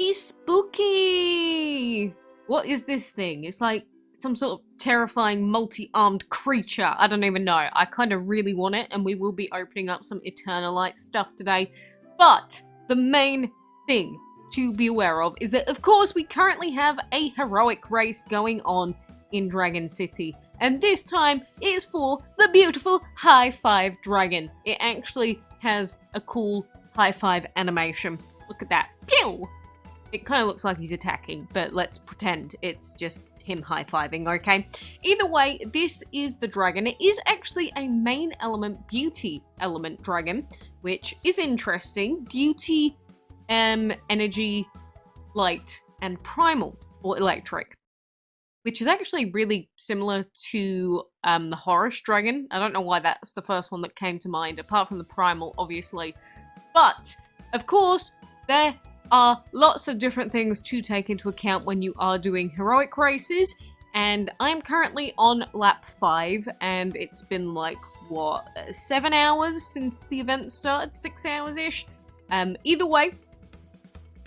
He's spooky! What is this thing? It's like some sort of terrifying multi-armed creature. I don't even know. I kind of really want it, and we will be opening up some Eternalite stuff today. But the main thing to be aware of is that, of course, we currently have a heroic race going on in Dragon City. And this time, it is for the beautiful high five dragon. It actually has a cool high five animation. Look at that. Pew! It kind of looks like he's attacking, but let's pretend it's just him high-fiving, okay? Either way, this is the dragon. It is actually a main element, beauty element dragon, which is interesting. Beauty, energy, light, and primal, or electric, which is actually really similar to the Horus dragon. I don't know why that's the first one that came to mind, apart from the primal, obviously. But, of course, there are lots of different things to take into account when you are doing heroic races, and I'm currently on lap 5, and it's been like, what, 7 hours since the event started? 6 hours-ish? Either way,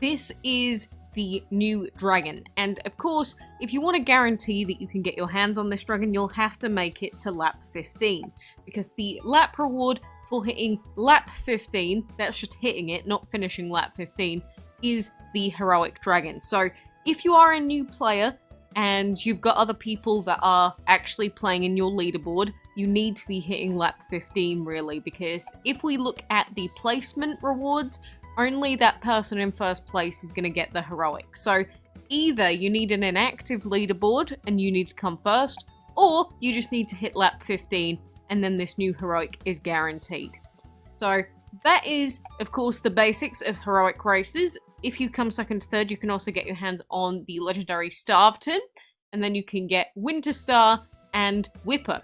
this is the new dragon, and of course, if you want to guarantee that you can get your hands on this dragon, you'll have to make it to lap 15, because the lap reward for hitting lap 15, that's just hitting it, not finishing lap 15, is the heroic dragon. So if you are a new player and you've got other people that are actually playing in your leaderboard, you need to be hitting lap 15 really, because if we look at the placement rewards, only that person in first place is going to get the heroic. So either you need an inactive leaderboard and you need to come first, or you just need to hit lap 15 and then this new heroic is guaranteed. So that is, of course, the basics of heroic races. If you come second to third, you can also get your hands on the legendary Starveton, and then you can get Winter Star and Whipper.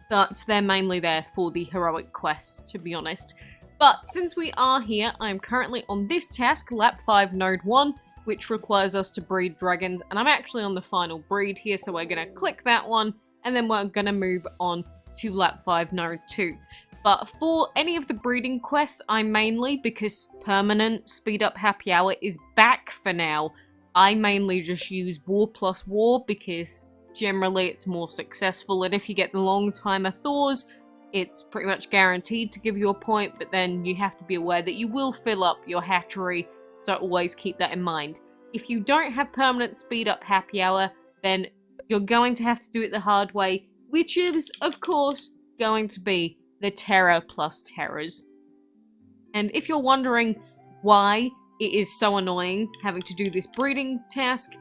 But they're mainly there for the heroic quests, to be honest. But since we are here, I am currently on this task, lap 5 node 1, which requires us to breed dragons, and I'm actually on the final breed here, so we're going to click that one, and then we're going to move on to lap 5 node 2. But for any of the breeding quests, I mainly, because permanent speed up happy hour is back for now, I mainly just use war plus war because generally it's more successful, and if you get the long timer Thors, it's pretty much guaranteed to give you a point, but then you have to be aware that you will fill up your hatchery, so always keep that in mind. If you don't have permanent speed up happy hour, then you're going to have to do it the hard way, which is, of course, going to be the Terror plus Terrors. And if you're wondering why it is so annoying having to do this breeding task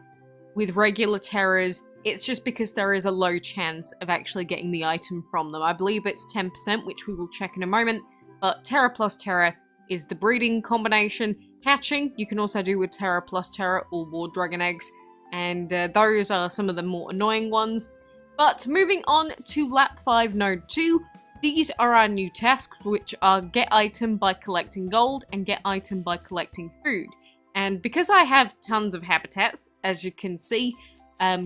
with regular Terrors, it's just because there is a low chance of actually getting the item from them. I believe it's 10%, which we will check in a moment, but Terror plus Terror is the breeding combination. Hatching, you can also do with Terror plus Terror or War Dragon Eggs, and those are some of the more annoying ones. But moving on to lap 5 node 2, these are our new tasks, which are get item by collecting gold and get item by collecting food. And because I have tons of habitats, as you can see,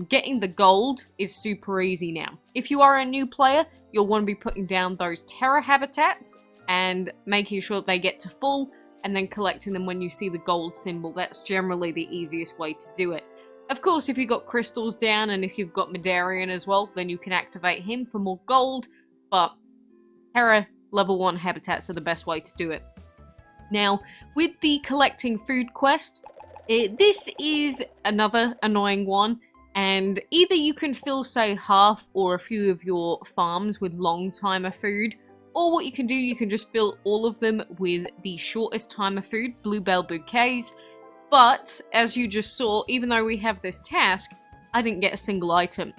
getting the gold is super easy now. If you are a new player, you'll want to be putting down those terror habitats and making sure they get to full, and then collecting them when you see the gold symbol. That's generally the easiest way to do it. Of course, if you've got crystals down and if you've got Medarian as well, then you can activate him for more gold, but Terror level 1 habitats are the best way to do it. Now, with the collecting food quest, this is another annoying one, and either you can fill, say, half or a few of your farms with long timer food, or what you can do, you can just fill all of them with the shortest timer food, bluebell bouquets. But, as you just saw, even though we have this task, I didn't get a single item.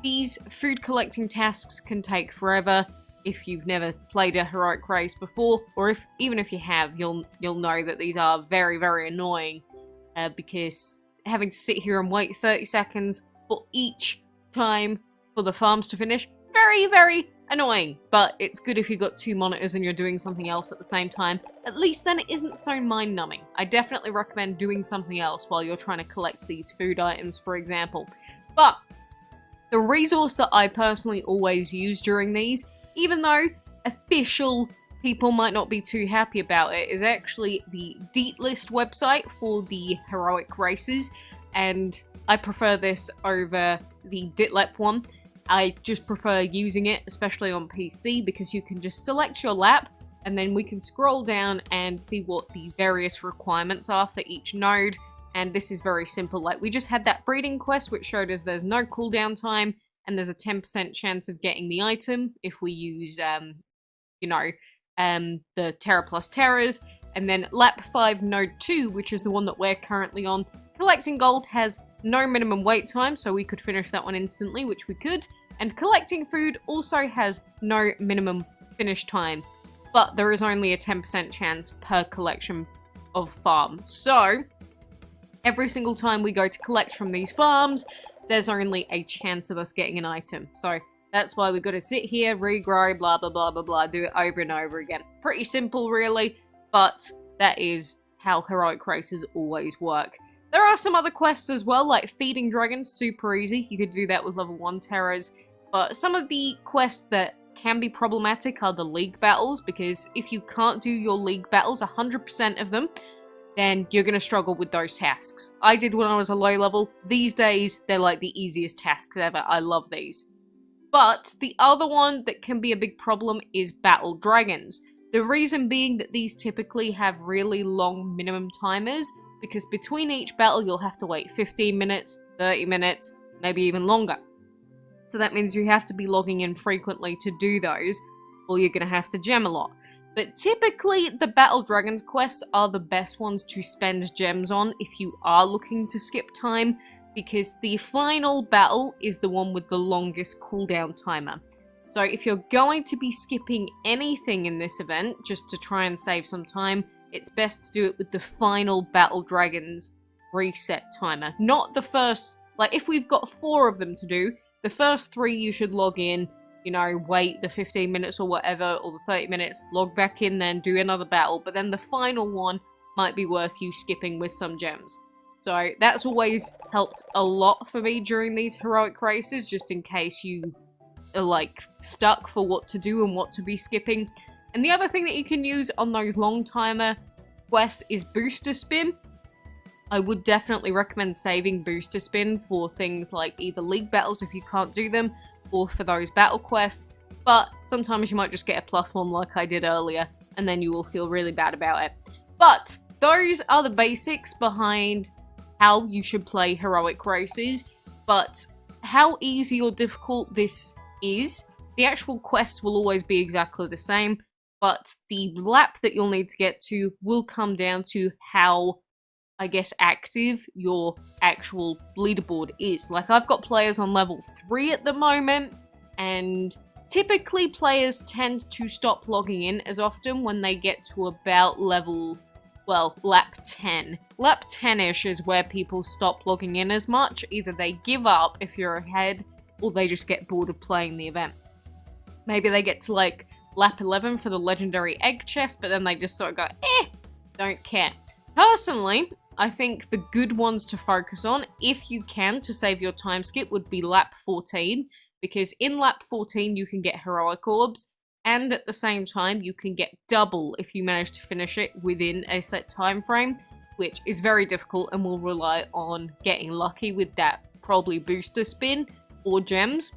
These food collecting tasks can take forever. If you've never played a heroic race before, or even if you have, you'll know that these are very, very annoying, because having to sit here and wait 30 seconds for each time for the farms to finish, very, very annoying. But it's good if you've got 2 monitors and you're doing something else at the same time. At least then it isn't so mind-numbing. I definitely recommend doing something else while you're trying to collect these food items, for example. But the resource that I personally always use during these, even though official people might not be too happy about it is actually the Deet List website for the heroic races, and I prefer this over the Ditlep one. I just prefer using it, especially on PC, because you can just select your lap, and then we can scroll down and see what the various requirements are for each node. And this is very simple. Like, we just had that breeding quest, which showed us there's no cooldown time, and there's a 10% chance of getting the item if we use, the Terra plus Terras. And then Lap 5 Node 2, which is the one that we're currently on, collecting gold has no minimum wait time, so we could finish that one instantly, which we could. And collecting food also has no minimum finish time, but there is only a 10% chance per collection of farm. So every single time we go to collect from these farms, there's only a chance of us getting an item. So that's why we've got to sit here, regrow, blah, blah, blah, blah, blah, do it over and over again. Pretty simple, really, but that is how heroic races always work. There are some other quests as well, like feeding dragons, super easy. You could do that with level 1 Terras. But some of the quests that can be problematic are the league battles, because if you can't do your league battles, 100% of them, then you're going to struggle with those tasks. I did when I was a low level. These days, they're like the easiest tasks ever. I love these. But the other one that can be a big problem is battle dragons. The reason being that these typically have really long minimum timers, because between each battle you'll have to wait 15 minutes, 30 minutes, maybe even longer. So that means you have to be logging in frequently to do those, or you're going to have to gem a lot. But typically, the Battle Dragons quests are the best ones to spend gems on if you are looking to skip time, because the final battle is the one with the longest cooldown timer. So if you're going to be skipping anything in this event, just to try and save some time, it's best to do it with the final Battle Dragons reset timer. Not the first, like if we've got 4 of them to do, the first 3 you should log in, wait the 15 minutes or whatever, or the 30 minutes, log back in, then do another battle, but then the final one might be worth you skipping with some gems. So that's always helped a lot for me during these heroic races, just in case you are like stuck for what to do and what to be skipping. And the other thing that you can use on those long timer quests is booster spin. I would definitely recommend saving booster spin for things like either league battles if you can't do them, or for those battle quests, but sometimes you might just get a +1 like I did earlier, and then you will feel really bad about it. But those are the basics behind how you should play heroic races, but how easy or difficult this is, the actual quests will always be exactly the same, but the lap that you'll need to get to will come down to how, I guess, active your actual leaderboard is. Like, I've got players on level 3 at the moment, and typically players tend to stop logging in as often when they get to about level, well, lap 10. Lap 10-ish is where people stop logging in as much. Either they give up if you're ahead, or they just get bored of playing the event. Maybe they get to, like, lap 11 for the legendary egg chest, but then they just sort of go, don't care. Personally, I think the good ones to focus on, if you can, to save your time skip, would be lap 14, because in lap 14 you can get heroic orbs, and at the same time you can get double if you manage to finish it within a set time frame, which is very difficult and will rely on getting lucky with that probably booster spin or gems.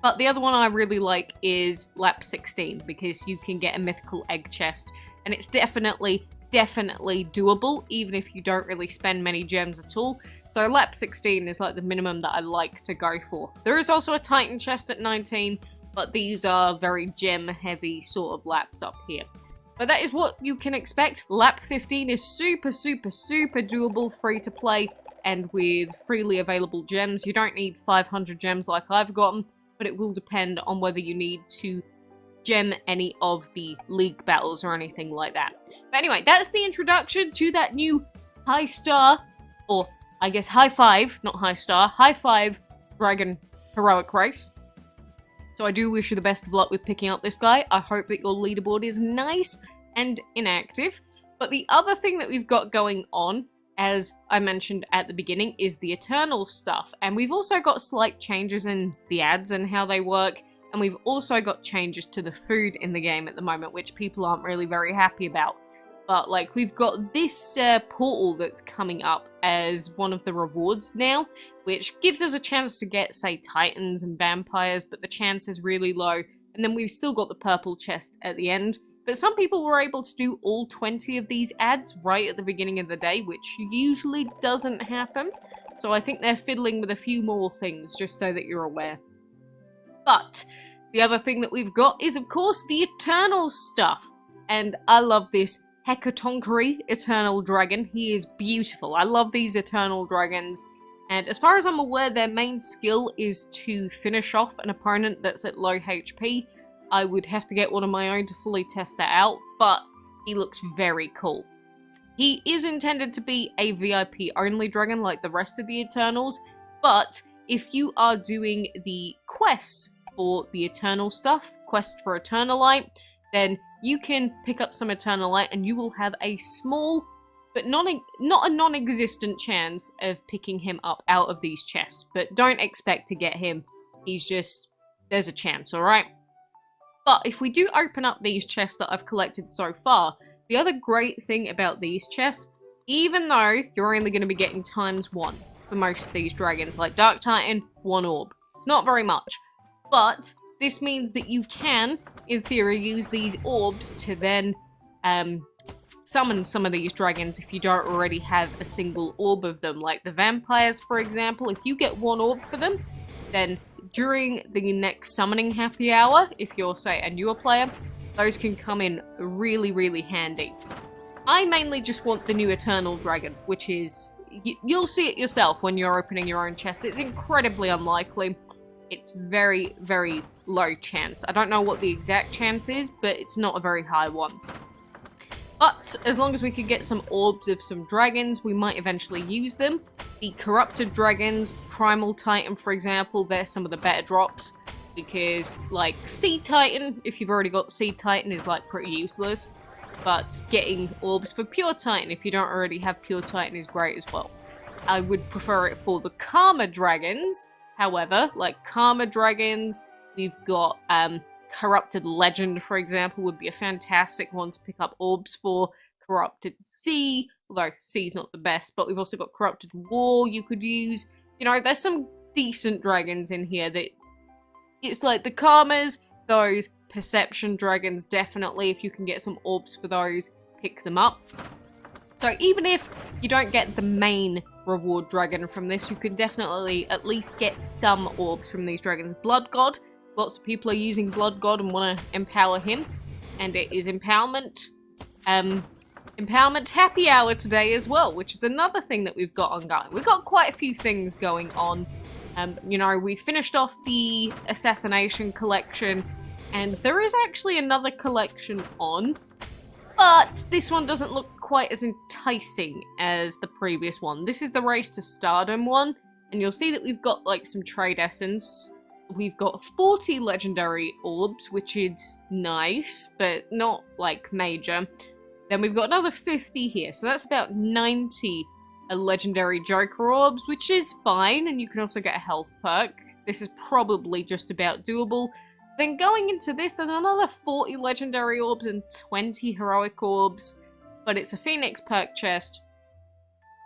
But the other one I really like is lap 16, because you can get a mythical egg chest, and it's definitely doable, even if you don't really spend many gems at all. So lap 16 is like the minimum that I like to go for. There is also a Titan chest at 19, but these are very gem heavy sort of laps up here. But that is what you can expect. Lap 15 is super doable, free to play, and with freely available gems. You don't need 500 gems like I've gotten, but it will depend on whether you need to gem any of the league battles or anything like that. But anyway, that's the introduction to that new high star, or I guess high 5, not high star, high 5 dragon heroic race. So I do wish you the best of luck with picking up this guy. I hope that your leaderboard is nice and inactive. But the other thing that we've got going on, as I mentioned at the beginning, is the Eternal stuff. And we've also got slight changes in the ads and how they work. and we've also got changes to the food in the game at the moment, which people aren't really very happy about. But like, we've got this portal that's coming up as one of the rewards now, which gives us a chance to get, say, titans and vampires, but the chance is really low. And then we've still got the purple chest at the end. But some people were able to do all 20 of these ads right at the beginning of the day, which usually doesn't happen. So I think they're fiddling with a few more things, just so that you're aware. But the other thing that we've got is, of course, the Eternals stuff. And I love this HECATONCHEIRE Eternal Dragon. He is beautiful. I love these Eternal Dragons. And as far as I'm aware, their main skill is to finish off an opponent that's at low HP. I would have to get one of my own to fully test that out, but he looks very cool. He is intended to be a VIP only dragon like the rest of the Eternals, but if you are doing the quests for the Eternal stuff, quest for Eternalite, then you can pick up some Eternalite and you will have a small, but not a non-existent chance of picking him up out of these chests. But don't expect to get him. He's just, there's a chance, alright? But if we do open up these chests that I've collected so far, the other great thing about these chests, even though you're only going to be getting ×1 for most of these dragons, like Dark Titan, 1 orb. It's not very much. But this means that you can, in theory, use these orbs to then summon some of these dragons if you don't already have a single orb of them. Like the vampires, for example, if you get 1 orb for them, then during the next summoning happy hour, if you're, say, a newer player, those can come in really, really handy. I mainly just want the new Eternal Dragon, which is... you'll see it yourself when you're opening your own chests. It's incredibly unlikely. It's very, very low chance. I don't know what the exact chance is, but it's not a very high one. But as long as we could get some orbs of some dragons, we might eventually use them. The corrupted dragons, primal titan, for example, they're some of the better drops. Because, like, sea titan, if you've already got sea titan, is, like, pretty useless. But getting orbs for pure titan, if you don't already have pure titan, is great as well. I would prefer it for the karma dragons. However, like karma dragons, we've got corrupted legend, for example, would be a fantastic one to pick up orbs for. Corrupted sea, although sea's not the best, but we've also got corrupted war you could use. You know, there's some decent dragons in here that it's like the karmas, those perception dragons, definitely. If you can get some orbs for those, pick them up. So even if you don't get the main reward dragon from this, you can definitely at least get some orbs from these dragons. Blood God, lots of people are using Blood God and want to empower him, and it is empowerment happy hour today as well, which is another thing that we've got ongoing. We've got quite a few things going on. You know, we finished off the assassination collection, and there is actually another collection on, but this one doesn't look quite as enticing as the previous one. This is the Race to Stardom one, and you'll see that we've got like some trade essence. We've got 40 legendary orbs, which is nice, but not like major. Then we've got another 50 here, so that's about 90 legendary Joker orbs, which is fine, and you can also get a health perk. This is probably just about doable. Then going into this, there's another 40 legendary orbs and 20 heroic orbs, but it's a Phoenix perk chest,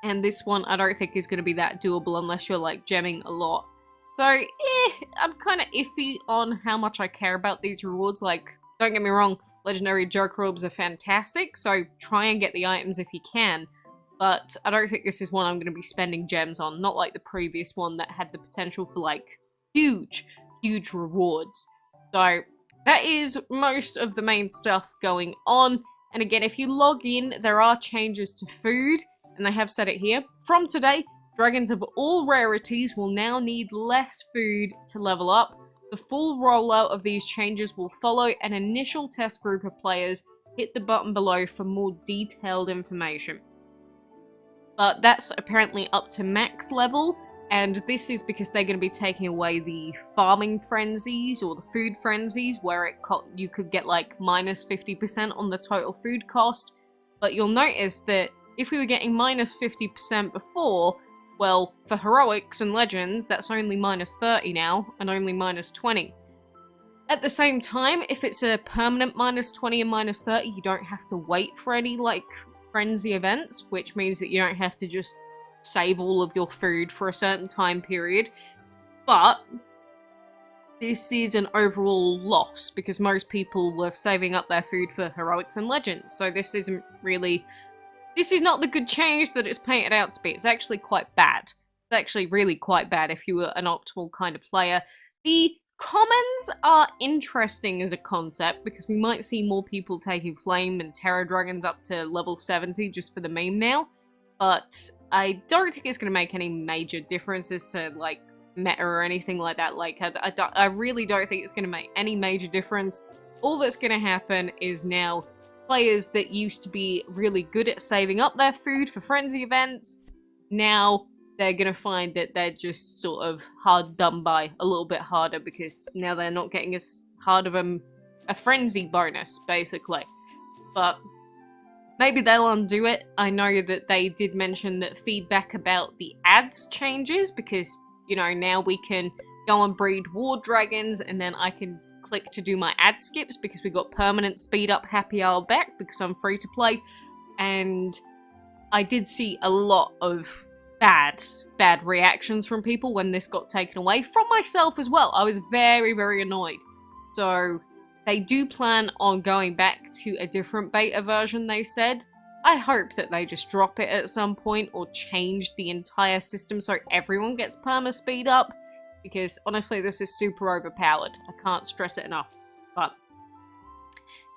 and this one I don't think is going to be that doable unless you're like gemming a lot. So, I'm kind of iffy on how much I care about these rewards. Like, don't get me wrong, legendary Joker orbs are fantastic, so try and get the items if you can, but I don't think this is one I'm going to be spending gems on, not like the previous one that had the potential for like huge, huge rewards. So that is most of the main stuff going on. And again, if you log in, there are changes to food, and they have said it here. From today, dragons of all rarities will now need less food to level up. The full rollout of these changes will follow an initial test group of players. Hit the button below for more detailed information. But that's apparently up to max level. And this is because they're going to be taking away the farming frenzies or the food frenzies where you could get like minus 50% on the total food cost. But you'll notice that if we were getting minus 50% before, well, for heroics and legends, that's only minus 30 now and only minus 20. At the same time, if it's a permanent -20 and -30, you don't have to wait for any, like, frenzy events, which means that you don't have to just save all of your food for a certain time period. But this is an overall loss, because most people were saving up their food for heroics and legends, so this isn't really... This is not the good change that it's painted out to be. It's actually quite bad. It's actually really quite bad if you were an optimal kind of player. The commons are interesting as a concept, because we might see more people taking Flame and Terror Dragons up to level 70 just for the meme now, but I don't think it's going to make any major differences to, like, meta or anything like that. Like, I really don't think it's going to make any major difference. All that's going to happen is now players that used to be really good at saving up their food for frenzy events, now they're gonna find that they're just sort of hard done by a little bit harder, because now they're not getting as hard of a frenzy bonus, basically. But maybe they'll undo it. I know that they did mention that feedback about the ads changes, because, you know, now we can go and breed war dragons, and then I can click to do my ad skips, because we got permanent speed up happy hour back, because I'm free to play. And I did see a lot of bad reactions from people when this got taken away, from myself as well. I was very, very annoyed. So they do plan on going back to a different beta version, they said. I hope that they just drop it at some point, or change the entire system so everyone gets perma speed up, because honestly this is super overpowered. I can't stress it enough. But,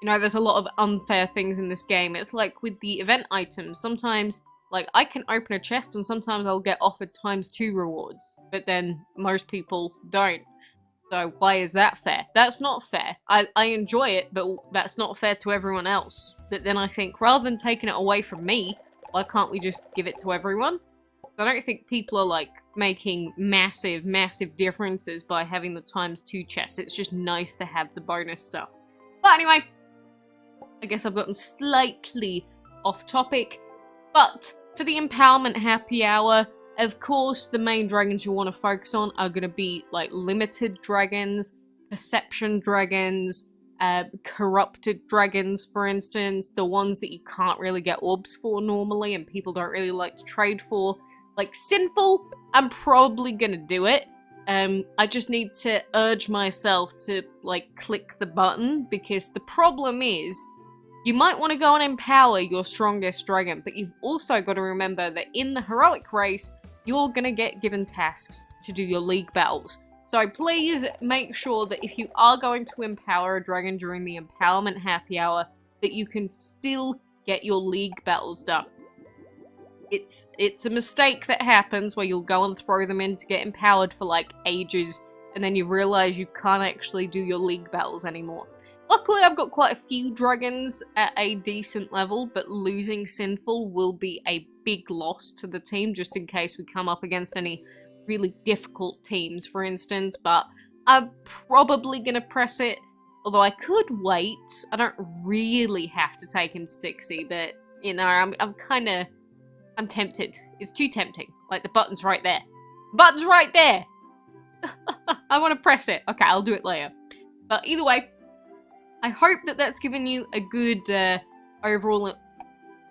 you know, there's a lot of unfair things in this game. It's like with the event items, sometimes, like, I can open a chest and sometimes I'll get offered ×2 rewards, but then most people don't. So why is that fair? That's not fair. I enjoy it, but that's not fair to everyone else. But then I think, rather than taking it away from me, why can't we just give it to everyone? I don't think people are, like, making massive, massive differences by having the ×2 chests. It's just nice to have the bonus stuff. But anyway, I guess I've gotten slightly off topic. But for the empowerment happy hour, of course, the main dragons you want to focus on are going to be, like, limited dragons, perception dragons, corrupted dragons, for instance, the ones that you can't really get orbs for normally and people don't really like to trade for. Like, sinful, I'm probably going to do it. I just need to urge myself to, like, click the button, because the problem is, you might want to go and empower your strongest dragon, but you've also got to remember that in the heroic race, you're going to get given tasks to do your league battles. So please make sure that if you are going to empower a dragon during the empowerment happy hour, that you can still get your league battles done. It's a mistake that happens where you'll go and throw them in to get empowered for, like, ages, and then you realize you can't actually do your league battles anymore. Luckily, I've got quite a few dragons at a decent level, but losing Sinful will be a big loss to the team, just in case we come up against any really difficult teams, for instance. But I'm probably going to press it, although I could wait. I don't really have to take him 60, but, you know, I'm tempted. It's too tempting. Like, the button's right there. The button's right there! I want to press it. Okay, I'll do it later. But either way, I hope that that's given you a good overall,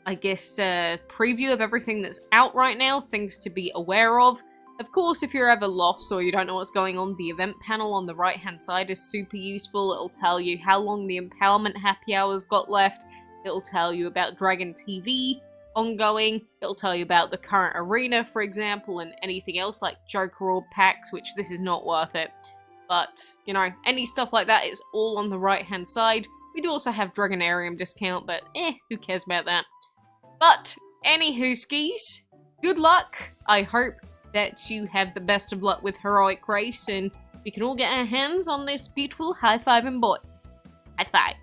I guess, preview of everything that's out right now, things to be aware of. Of course, if you're ever lost or you don't know what's going on, the event panel on the right-hand side is super useful. It'll tell you how long the empowerment happy hours got left. It'll tell you about Dragon TV ongoing. It'll tell you about the current arena, for example, and anything else like Joker Orb packs, which this is not worth it. But, you know, any stuff like that is all on the right-hand side. We do also have Dragonarium discount, but who cares about that? But, anywho skis, good luck. I hope that you have the best of luck with Heroic Race, and we can all get our hands on this beautiful high-fiving boy. High five.